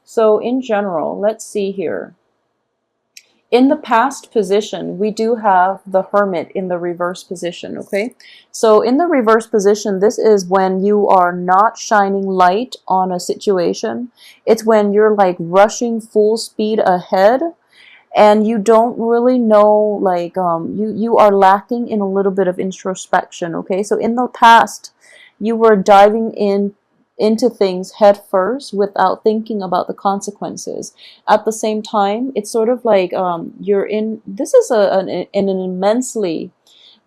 So in general, let's see here. In the past position, we do have the Hermit in the reverse position, okay? So in the reverse position, this is when you are not shining light on a situation. It's when you're like rushing full speed ahead and you don't really know, like, you are lacking in a little bit of introspection, okay? So in the past, you were diving into things head first without thinking about the consequences. At the same time, it's sort of like, you're in, this is an immensely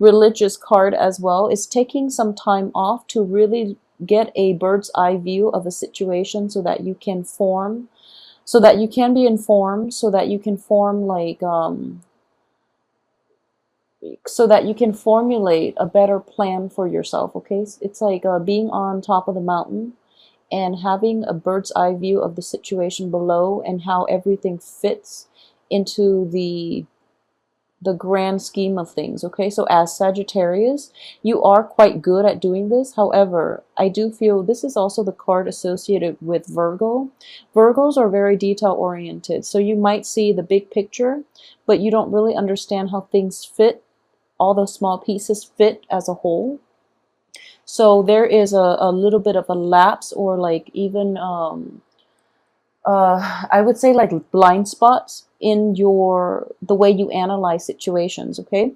religious card as well. It's taking some time off to really get a bird's eye view of a situation so that you can form, so that you can be informed, so that you can form like, so that you can formulate a better plan for yourself, okay? It's like being on top of the mountain and having a bird's eye view of the situation below and how everything fits into the grand scheme of things, okay? So as Sagittarius, you are quite good at doing this. However, I do feel this is also the card associated with Virgo. Virgos are very detail oriented, so you might see the big picture, but you don't really understand how things fit, all those small pieces fit as a whole. So there is a little bit of a lapse, or like even I would say like blind spots in the way you analyze situations, okay?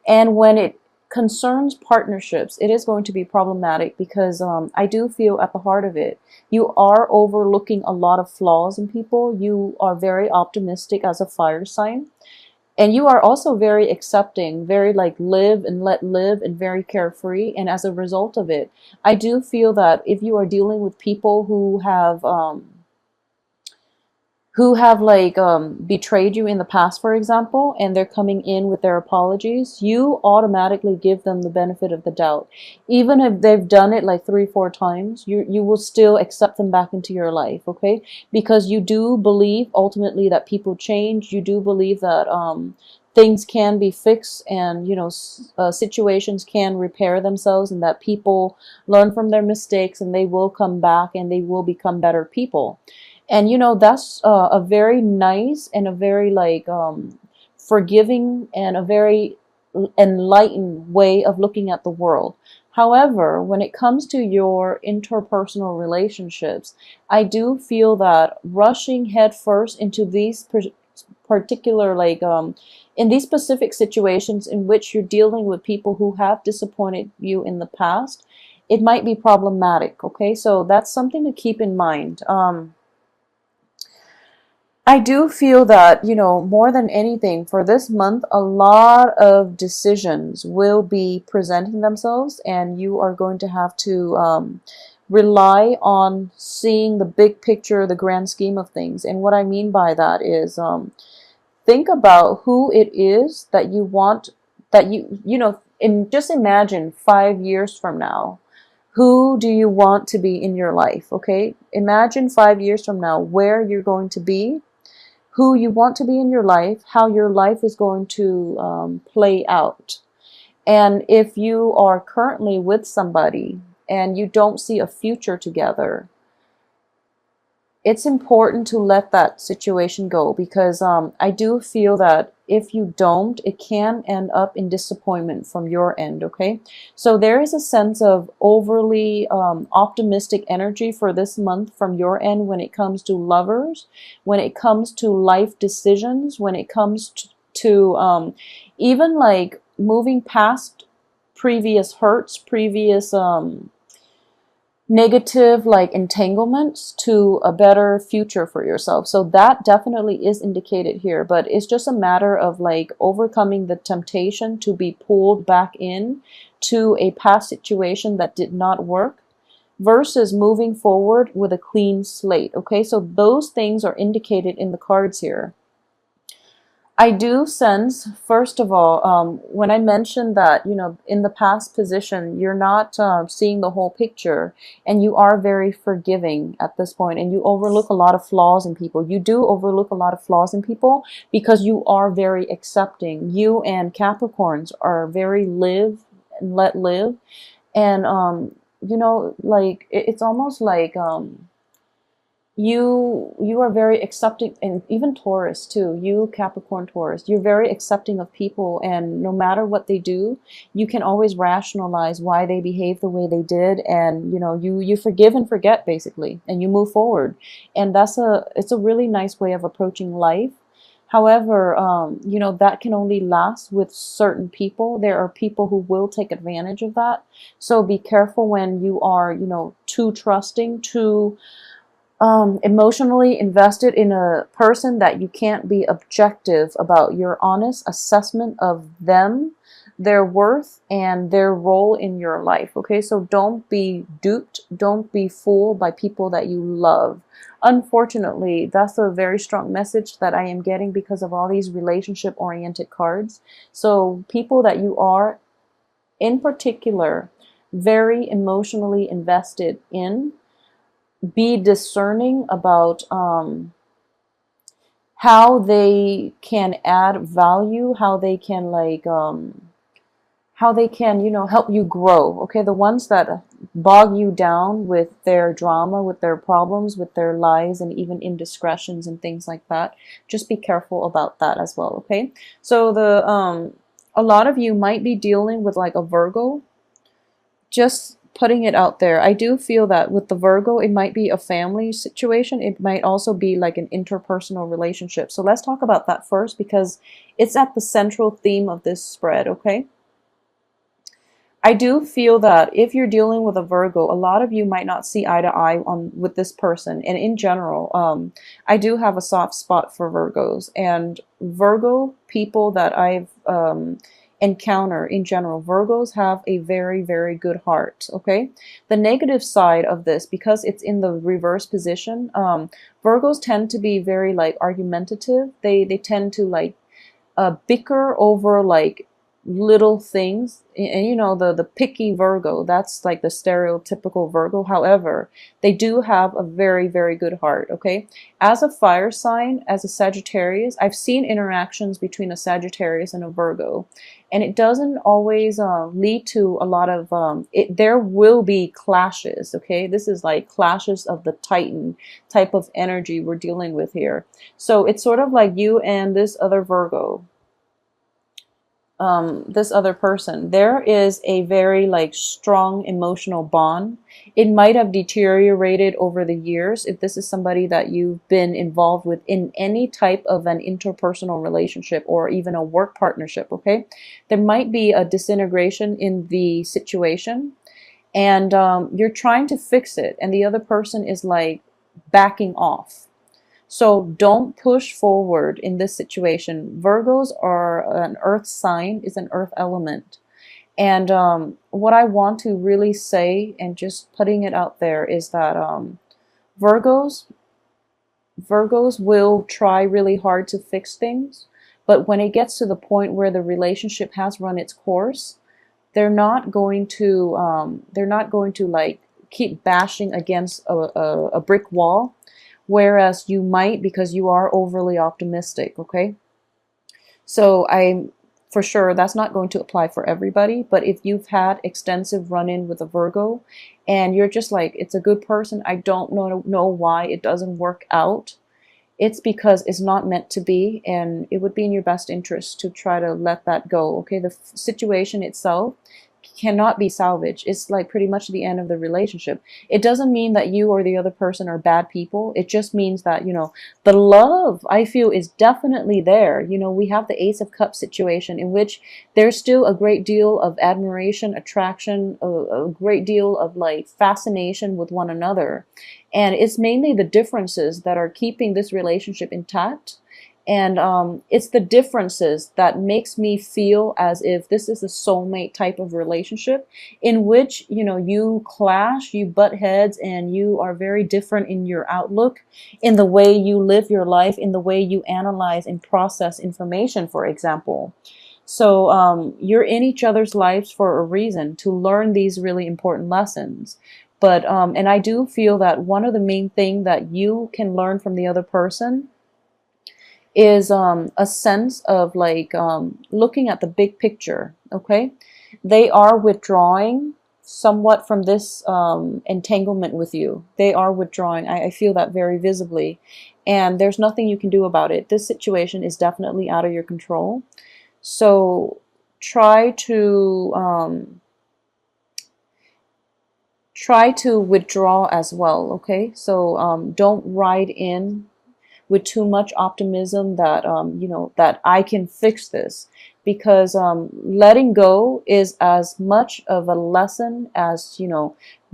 And when it concerns partnerships, it is going to be problematic because I do feel at the heart of it, you are overlooking a lot of flaws in people. You are very optimistic as a fire sign. And you are also very accepting, very like live and let live, and very carefree. And as a result of it, I do feel that if you are dealing with people who have like betrayed you in the past, for example, and they're coming in with their apologies, you automatically give them the benefit of the doubt. Even if they've done it like 3-4 times, you will still accept them back into your life, okay? Because you do believe ultimately that people change. You do believe that things can be fixed, and you know, situations can repair themselves, and that people learn from their mistakes and they will come back and they will become better people. And you know, that's a very nice and a very like forgiving and a very enlightened way of looking at the world. However, when it comes to your interpersonal relationships, I do feel that rushing headfirst into these particular like in these specific situations in which you're dealing with people who have disappointed you in the past, it might be problematic, okay? So that's something to keep in mind. I do feel that, you know, more than anything for this month, a lot of decisions will be presenting themselves, and you are going to have to rely on seeing the big picture, the grand scheme of things. And what I mean by that is think about who it is that you want, that you know, just imagine 5 years from now. Who do you want to be in your life, okay? Imagine 5 years from now where you're going to be, who you want to be in your life, how your life is going to play out. And if you are currently with somebody and you don't see a future together, it's important to let that situation go, because I do feel that if you don't, it can end up in disappointment from your end, okay? So there is a sense of overly optimistic energy for this month from your end when it comes to lovers, when it comes to life decisions, when it comes to even like moving past previous hurts, previous negative like entanglements to a better future for yourself. So that definitely is indicated here, but it's just a matter of like overcoming the temptation to be pulled back in to a past situation that did not work versus moving forward with a clean slate, okay? So those things are indicated in the cards here. I do sense, first of all, when I mentioned that, you know, in the past position, you're not seeing the whole picture, and you are very forgiving at this point, and you overlook a lot of flaws in people. You do overlook a lot of flaws in people because you are very accepting. You and Capricorns are very live and let live. And, you know, like, it's almost like, you are very accepting, and even Taurus too, you Capricorn Taurus, you're very accepting of people, and no matter what they do, you can always rationalize why they behave the way they did, and you forgive and forget basically, and you move forward. And it's a really nice way of approaching life. However, that can only last with certain people. There are people who will take advantage of that. So be careful when you are, too trusting, too emotionally invested in a person, that you can't be objective about your honest assessment of them, their worth, and their role in your life. Okay, so don't be duped, don't be fooled by people that you love. Unfortunately, that's a very strong message that I am getting because of all these relationship oriented cards. So people that you are, in particular, very emotionally invested in, be discerning about how they can add value, how they can help you grow. Okay, the ones that bog you down with their drama, with their problems, with their lies, and even indiscretions and things like that, just be careful about that as well. Okay, so a lot of you might be dealing with like a Virgo. Just putting it out there. I do feel that with the Virgo, it might be a family situation. It might also be like an interpersonal relationship. So let's talk about that first, because it's at the central theme of this spread, okay? I do feel that if you're dealing with a Virgo, a lot of you might not see eye to eye with this person. And in general, I do have a soft spot for Virgos. And Virgo people that I've encounter in general, Virgos have a very, very good heart. Okay, the negative side of this, because it's in the reverse position, Virgos tend to be very like argumentative. They tend to like bicker over like little things, and the picky Virgo, that's like the stereotypical Virgo. However, they do have a very, very good heart. Okay, as a fire sign, as a Sagittarius, I've seen interactions between a Sagittarius and a Virgo, and it doesn't always lead to a lot of there will be clashes. Okay, this is like clashes of the Titan type of energy we're dealing with here. So it's sort of like you and this other Virgo, this other person, there is a very like strong emotional bond. It might have deteriorated over the years if this is somebody that you've been involved with in any type of an interpersonal relationship or even a work partnership. Okay, there might be a disintegration in the situation, and you're trying to fix it, and the other person is like backing off. So don't push forward in this situation. Virgos are an earth sign, is an earth element. And what I want to really say, and just putting it out there, is that Virgos will try really hard to fix things, but when it gets to the point where the relationship has run its course, they're not going to like keep bashing against a brick wall. Whereas you might, because you are overly optimistic. Okay, so for sure that's not going to apply for everybody, but if you've had extensive run-in with a Virgo and you're just like, it's a good person, I don't know why it doesn't work out, it's because it's not meant to be, and it would be in your best interest to try to let that go. Okay, the situation itself cannot be salvaged. It's like pretty much the end of the relationship. It doesn't mean that you or the other person are bad people. It just means that, the love, I feel, is definitely there. We have the Ace of Cups situation in which there's still a great deal of admiration, attraction, a great deal of like fascination with one another. And it's mainly the differences that are keeping this relationship intact. And it's the differences that makes me feel as if this is a soulmate type of relationship in which, you clash, you butt heads, and you are very different in your outlook, in the way you live your life, in the way you analyze and process information, for example. So you're in each other's lives for a reason, to learn these really important lessons. But, and I do feel that one of the main things that you can learn from the other person is a sense of like looking at the big picture. Okay, they are withdrawing somewhat from this entanglement with you. They are withdrawing. I feel that very visibly. And there's nothing you can do about it. This situation is definitely out of your control. So try to withdraw as well, okay? So don't ride in with too much optimism that that I can fix this, because letting go is as much of a lesson as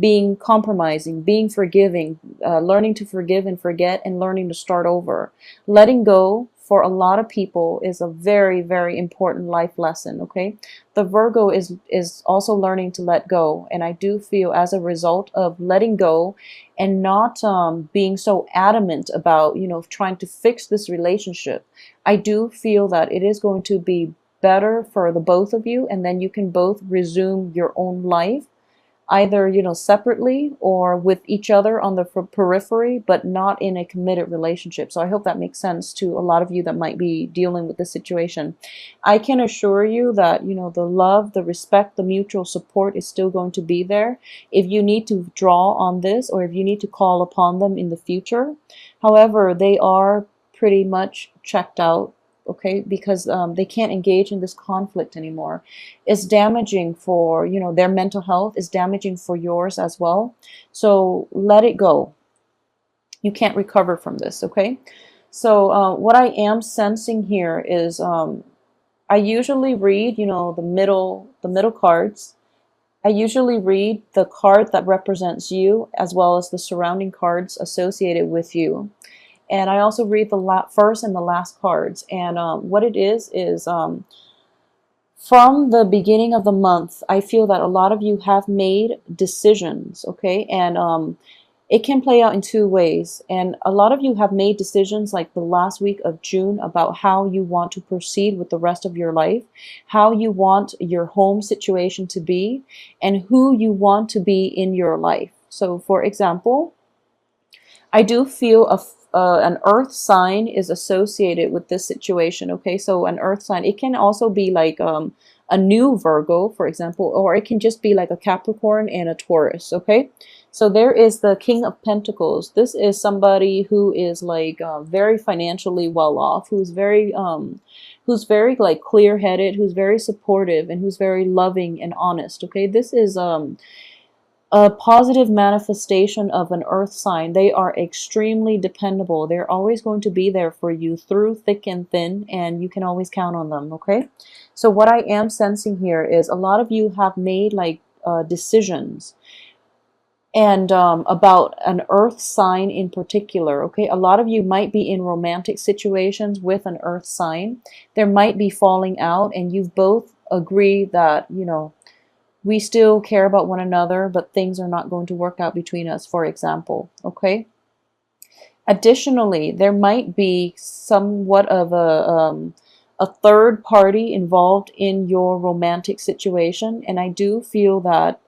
being compromising, being forgiving, learning to forgive and forget, and learning to start over. Letting go for a lot of people is a very, very important life lesson, okay? The Virgo is also learning to let go, and I do feel as a result of letting go and not being so adamant about trying to fix this relationship, I do feel that it is going to be better for the both of you, and then you can both resume your own life, either separately or with each other on the periphery, but not in a committed relationship. So I hope that makes sense to a lot of you that might be dealing with this situation. I can assure you that the love, the respect, the mutual support is still going to be there if you need to draw on this, or if you need to call upon them in the future. However, they are pretty much checked out, okay, because they can't engage in this conflict anymore. It's damaging for their mental health, is damaging for yours as well. So let it go. You can't recover from this, okay? So what I am sensing here is I usually read the middle cards. I usually read the card that represents you, as well as the surrounding cards associated with you. And I also read the first and the last cards. And what it is from the beginning of the month, I feel that a lot of you have made decisions, okay? And it can play out in two ways. And a lot of you have made decisions like the last week of June about how you want to proceed with the rest of your life, how you want your home situation to be, and who you want to be in your life. So for example, I do feel an earth sign is associated with this situation, okay? So an earth sign, it can also be like a new Virgo, for example, or it can just be like a Capricorn and a Taurus, okay? So there is the King of Pentacles. This is somebody who is like very financially well off, who's very like clear-headed, who's very supportive, and who's very loving and honest, okay? This is a positive manifestation of an earth sign. They are extremely dependable. They're always going to be there for you through thick and thin, and you can always count on them, okay? So what I am sensing here is a lot of you have made like decisions, and about an earth sign in particular, okay? A lot of you might be in romantic situations with an earth sign. There might be falling out, and you've both agreed that, we still care about one another, but things are not going to work out between us, for example, okay? Additionally, there might be somewhat of a third party involved in your romantic situation, and I do feel that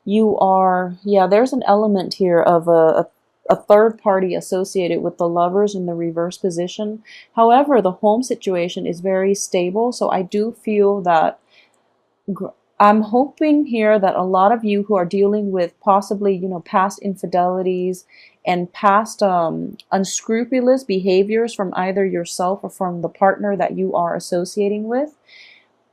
you are, there's an element here of a third party associated with the Lovers in the reverse position. However, the home situation is very stable, so I do feel that I'm hoping here that a lot of you who are dealing with possibly, past infidelities and past unscrupulous behaviors from either yourself or from the partner that you are associating with,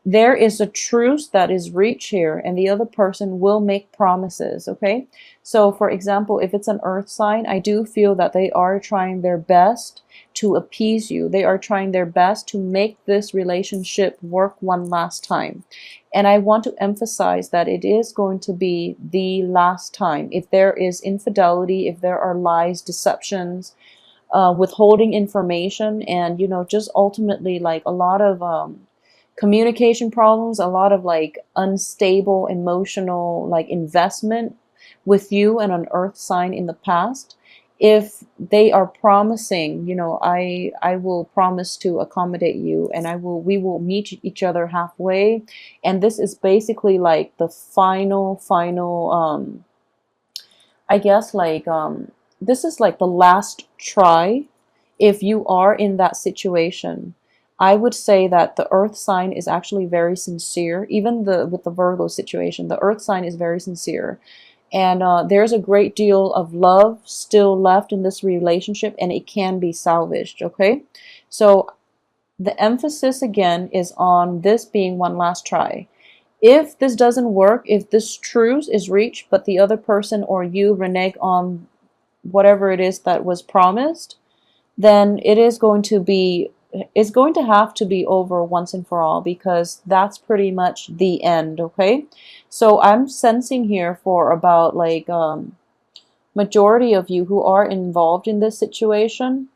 there is a truce that is reached here, and the other person will make promises, okay? So for example, if it's an earth sign, I do feel that they are trying their best to appease you. They are trying their best to make this relationship work one last time. And I want to emphasize that it is going to be the last time. If there is infidelity, if there are lies, deceptions, withholding information, and, just ultimately like a lot of communication problems, a lot of like unstable emotional like investment with you and an earth sign in the past, if they are promising, I will promise to accommodate you, and we will meet each other halfway, and this is basically like the final I guess like this is like the last try if you are in that situation. I would say that the earth sign is actually very sincere. Even with the Virgo situation, the earth sign is very sincere. And there's a great deal of love still left in this relationship, and it can be salvaged, okay? So the emphasis again is on this being one last try. If this doesn't work, if this truce is reached, but the other person or you renege on whatever it is that was promised, then it's going to have to be over once and for all, because that's pretty much the end, okay? So I'm sensing here for about like majority of you who are involved in this situation,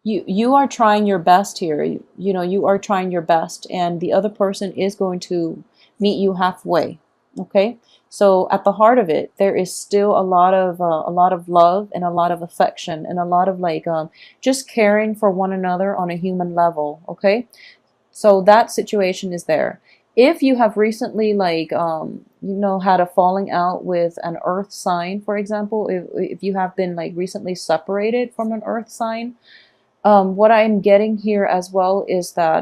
you are trying your best here. You know, you are trying your best, and the other person is going to meet you halfway, okay? So at the heart of it, there is still a lot of love and a lot of affection and a lot of like just caring for one another on a human level, okay? So that situation is there. If you have recently like you know, had a falling out with an earth sign, for example, if you have been like recently separated from an earth sign, what I'm getting here as well is that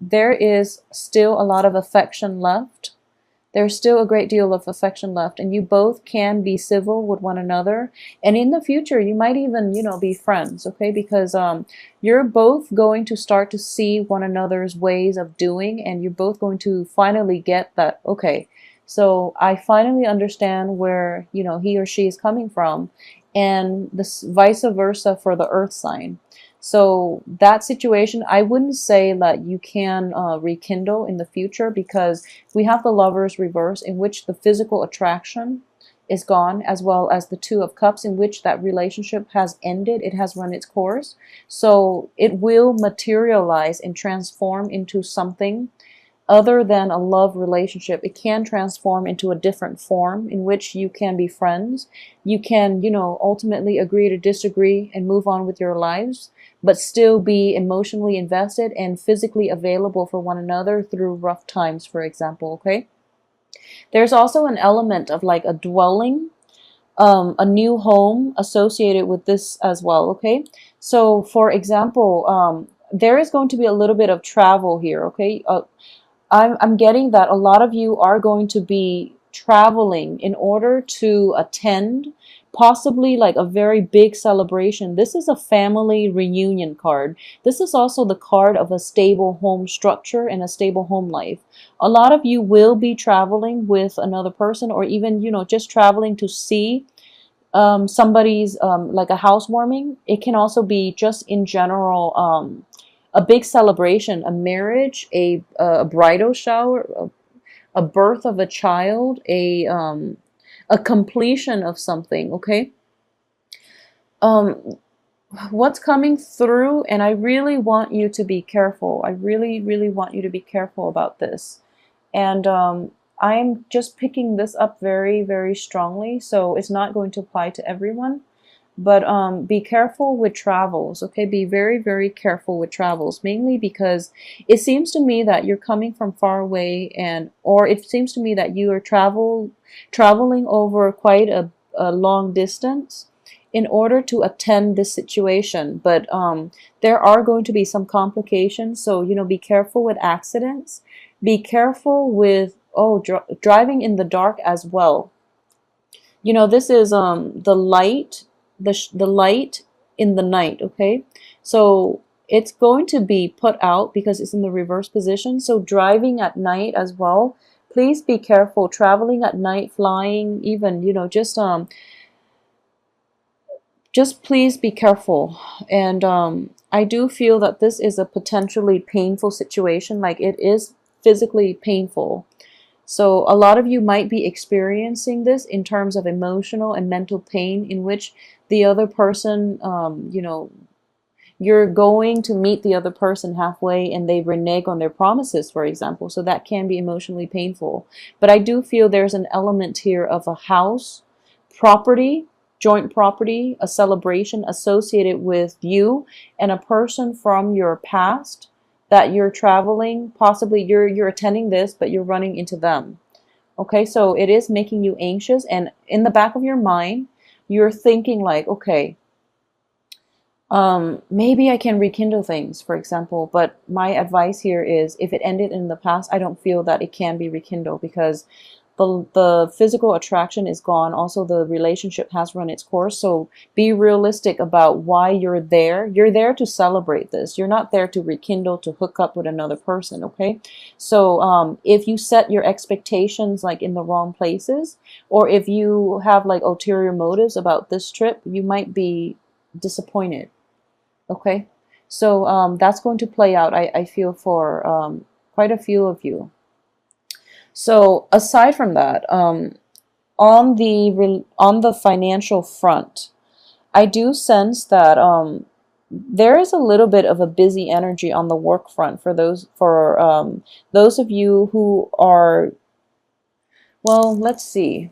there is still a lot of affection left. There's still a great deal of affection left, and you both can be civil with one another. And in the future, you might even, you know, be friends, okay? Because you're both going to start to see one another's ways of doing, and you're both going to finally get that, okay, so I finally understand where, you know, he or she is coming from, and this vice versa for the earth sign. So that situation, I wouldn't say that you can rekindle in the future, because we have the Lovers reverse, in which the physical attraction is gone, as well as the Two of Cups, in which that relationship has ended. It has run its course. So it will materialize and transform into something other than a love relationship. It can transform into a different form in which you can be friends. You can, you know, ultimately agree to disagree and move on with your lives, but still be emotionally invested and physically available for one another through rough times, for example, okay? There's also an element of like a dwelling, a new home associated with this as well, okay? So, for example, there is going to be a little bit of travel here, okay? I'm getting that a lot of you are going to be traveling in order to attend possibly like a very big celebration. This is a family reunion card. This is also the card of a stable home structure and a stable home life. A lot of you will be traveling with another person, or even, you know, just traveling to see somebody's like a housewarming. It can also be just in general a big celebration, a marriage, a bridal shower, a birth of a child, a completion of something, okay? Um, what's coming through, and I really want you to be careful. I really, really want you to be careful about this. And I'm just picking this up very, very strongly, so it's not going to apply to everyone. But be careful with travels, okay? Be very, very careful with travels, mainly because it seems to me that you're coming from far away, and or it seems to me that you are traveling over quite a long distance in order to attend this situation. But there are going to be some complications, so, you know, be careful with accidents. Be careful with driving in the dark as well. You know, this is the light, the light in the night, okay? So it's going to be put out because it's in the reverse position. So driving at night as well, please be careful. Traveling at night, flying, even, you know, just please be careful. And I do feel that this is a potentially painful situation. Like, it is physically painful. So a lot of you might be experiencing this in terms of emotional and mental pain, in which the other person, you know, you're going to meet the other person halfway and they renege on their promises, for example. So that can be emotionally painful. But I do feel there's an element here of a house, property, joint property, a celebration associated with you and a person from your past that you're traveling. Possibly you're attending this, but you're running into them. Okay, so it is making you anxious, and in the back of your mind, you're thinking like, okay, Maybe I can rekindle things, for example, but my advice here is if it ended in the past, I don't feel that it can be rekindled because the physical attraction is gone. Also, the relationship has run its course. So be realistic about why you're there. You're there to celebrate this. You're not there to rekindle, to hook up with another person, okay? So if you set your expectations like in the wrong places, or if you have like ulterior motives about this trip, you might be disappointed. Okay, so that's going to play out, I feel, for quite a few of you. So aside from that, on the financial front, I do sense that there is a little bit of a busy energy on the work front for those of you who are, well, let's see.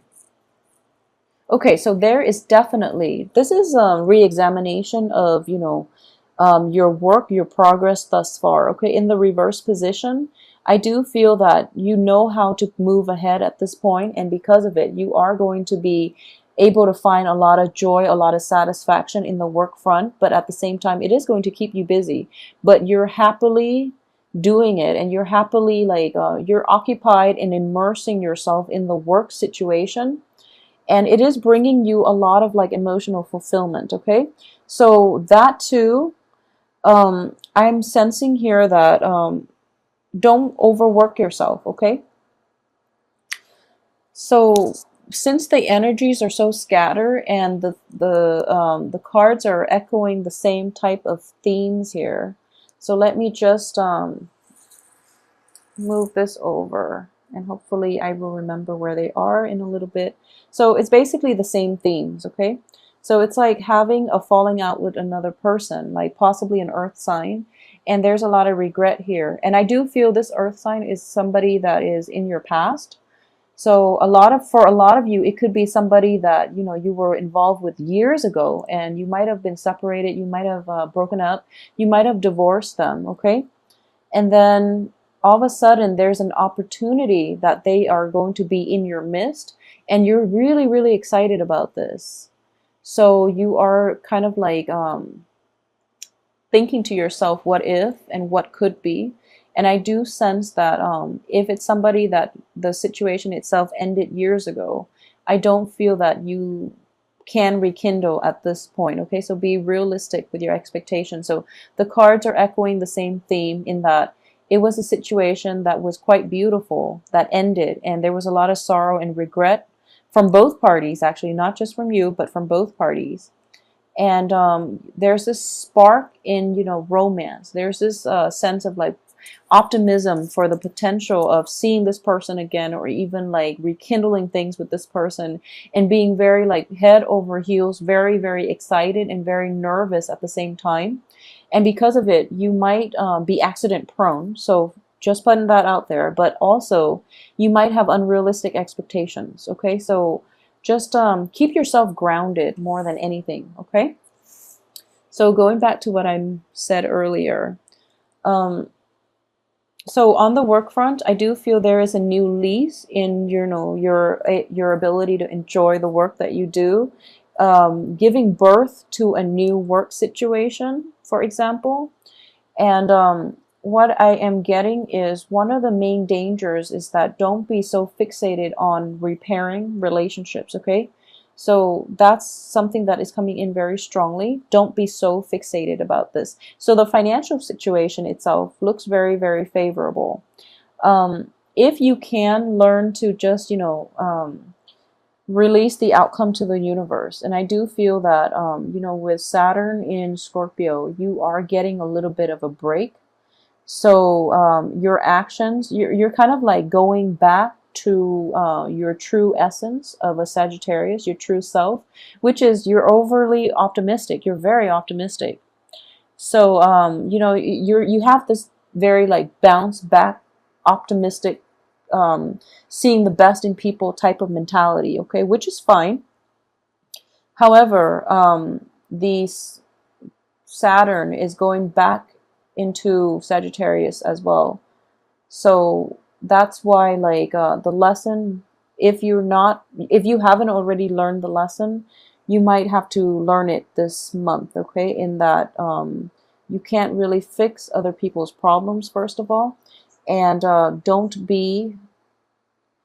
Okay, so there is definitely, this is a re-examination of, your work, your progress thus far. Okay, in the reverse position, I do feel that you know how to move ahead at this point, and because of it, you are going to be able to find a lot of joy, a lot of satisfaction in the work front, but at the same time, it is going to keep you busy. But you're happily doing it, and you're happily like, you're occupied in immersing yourself in the work situation, and it is bringing you a lot of like emotional fulfillment. Okay, so that too, I'm sensing here that don't overwork yourself. Okay, so since the energies are so scattered and the cards are echoing the same type of themes here, so let me just move this over, and hopefully I will remember where they are in a little bit. So it's basically the same themes, okay? So it's like having a falling out with another person, like possibly an earth sign, and there's a lot of regret here. And I do feel this earth sign is somebody that is in your past. So for a lot of you, it could be somebody that, you were involved with years ago, and you might have been separated, you might have broken up, you might have divorced them, okay? And then all of a sudden there's an opportunity that they are going to be in your midst, and you're really, really excited about this. So you are kind of like thinking to yourself, what if and what could be. And I do sense that if it's somebody that the situation itself ended years ago, I don't feel that you can rekindle at this point. Okay, so be realistic with your expectations. So the cards are echoing the same theme in that it was a situation that was quite beautiful that ended, and there was a lot of sorrow and regret from both parties, actually, not just from you, but from both parties. And there's this spark in, romance. There's this sense of like optimism for the potential of seeing this person again, or even like rekindling things with this person, and being very like head over heels, very, very excited and very nervous at the same time. And because of it, you might be accident prone. So just putting that out there, but also you might have unrealistic expectations. Okay, so just keep yourself grounded more than anything. Okay, so going back to what I said earlier, so on the work front, I do feel there is a new lease in your ability to enjoy the work that you do, giving birth to a new work situation, for example. And what I am getting is one of the main dangers is that don't be so fixated on repairing relationships, okay? So that's something that is coming in very strongly. Don't be so fixated about this. So the financial situation itself looks very, very favorable. If you can learn to just, release the outcome to the universe. And I do feel that, with Saturn in Scorpio, you are getting a little bit of a break. So your actions, you're kind of like going back to your true essence of a Sagittarius, your true self, which is you're overly optimistic. You're very optimistic. So you have this very like bounce back, optimistic, seeing the best in people type of mentality. Okay, which is fine. However, the Saturn is going back into Sagittarius as well. So that's why like the lesson, if you haven't already learned the lesson, you might have to learn it this month, okay? In that you can't really fix other people's problems, first of all, and don't be